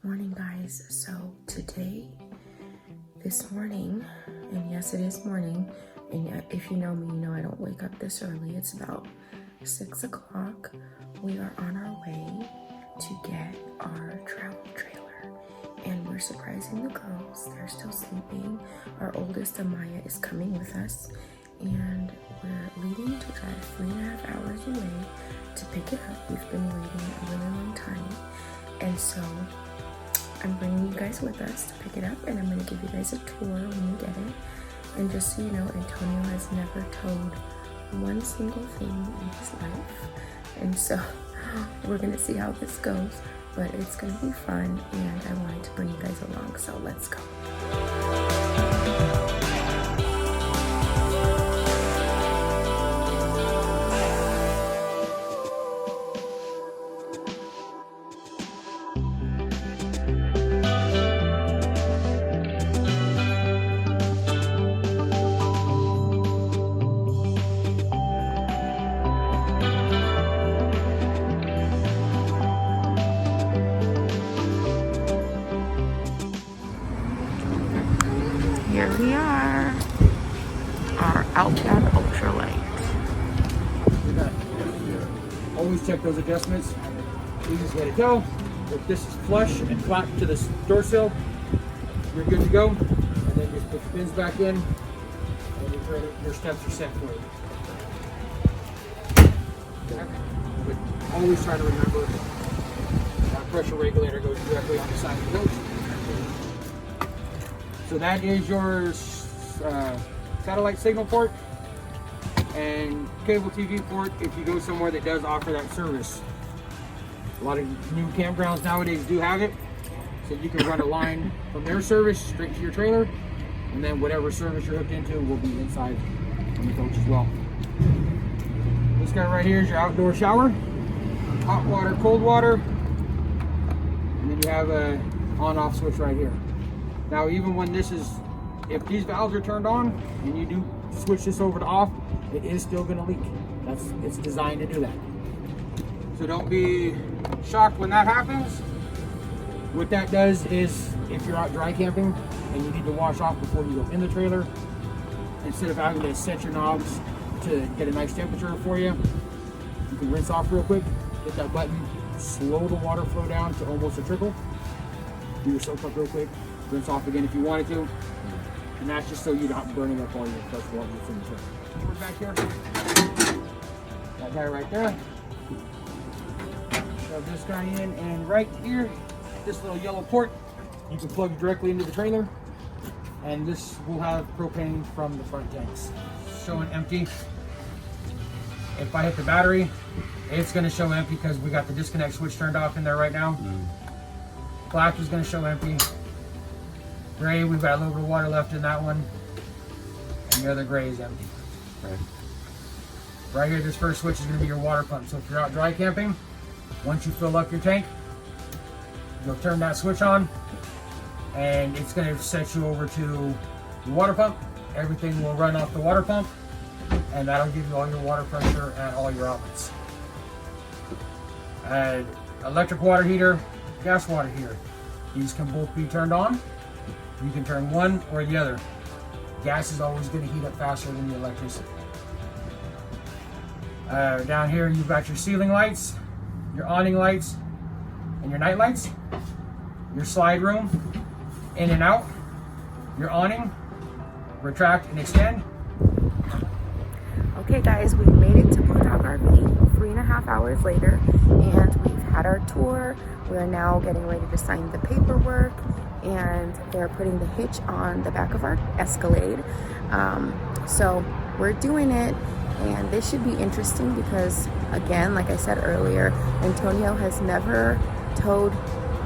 Morning, guys. So this morning, and yes, it is morning, and if you know me, you know I don't wake up this early. It's about 6 o'clock. We are on our way to get our travel trailer, and we're surprising the girls. They're still sleeping. Our oldest, Amaya, is coming with us, and we're leaving to drive 3.5 hours away to pick it up. We've been waiting a really long time, and so I'm bringing you guys with us to pick it up, and I'm going to give you guys a tour when we get it. And just so you know, Antonio has never towed one single thing in his life, and so we're going to see how this goes, but it's going to be fun, and I wanted to bring you guys along, so let's go. Here we are, our Outback Ultralight. Always check those adjustments. Easiest way to go. If this is flush and flat to the door sill, you're good to go. And then just put your pins back in, and your steps are set for you. Okay. But always try to remember that pressure regulator goes directly on the side of the coach. So that is your satellite signal port and cable TV port if you go somewhere that does offer that service. A lot of new campgrounds nowadays do have it, so you can run a line from their service straight to your trailer, and then whatever service you're hooked into will be inside on the coach as well. This guy right here is your outdoor shower, hot water, cold water, and then you have a on-off switch right here. Now, even when if these valves are turned on and you do switch this over to off, it is still going to leak. It's designed to do that. So don't be shocked when that happens. What that does is, if you're out dry camping and you need to wash off before you go in the trailer, instead of having to set your knobs to get a nice temperature for you, you can rinse off real quick, hit that button, slow the water flow down to almost a trickle, do your soak up real quick, rinse off again if you wanted to, and that's just so you're not burning up all your fresh water that's in the trailer. We're back here. That guy right there. Shove this guy in, and right here, this little yellow port, you can plug directly into the trailer, and this will have propane from the front tanks. Showing empty. If I hit the battery, it's going to show empty because we got the disconnect switch turned off in there right now. Black is going to show empty. Gray, we've got a little bit of water left in that one, and the other gray is empty. Right here, this first switch is going to be your water pump. So if you're out dry camping, once you fill up your tank, you'll turn that switch on, and it's going to set you over to the water pump. Everything will run off the water pump, and that'll give you all your water pressure at all your outlets. Electric water heater, gas water heater. These can both be turned on. You can turn one or the other. Gas is always going to heat up faster than the electricity. Down here you've got your ceiling lights, your awning lights, and your night lights. Your slide room, in and out. Your awning, retract and extend. Okay guys, we made it to Bulldog RV 3.5 hours later, and we've had our tour. We're now getting ready to sign the paperwork, and they're putting the hitch on the back of our Escalade. So we're doing it, and this should be interesting because, again, like I said earlier, Antonio has never towed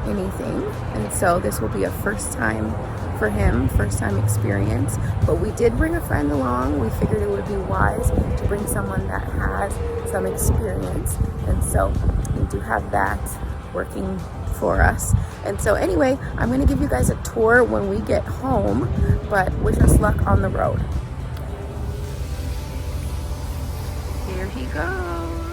anything, and so this will be a first time for him, first time experience. But we did bring a friend along. We figured it would be wise to bring someone that has some experience, and so we do have that working for us. And so anyway, I'm going to give you guys a tour when we get home, but wish us luck on the road. Here he goes.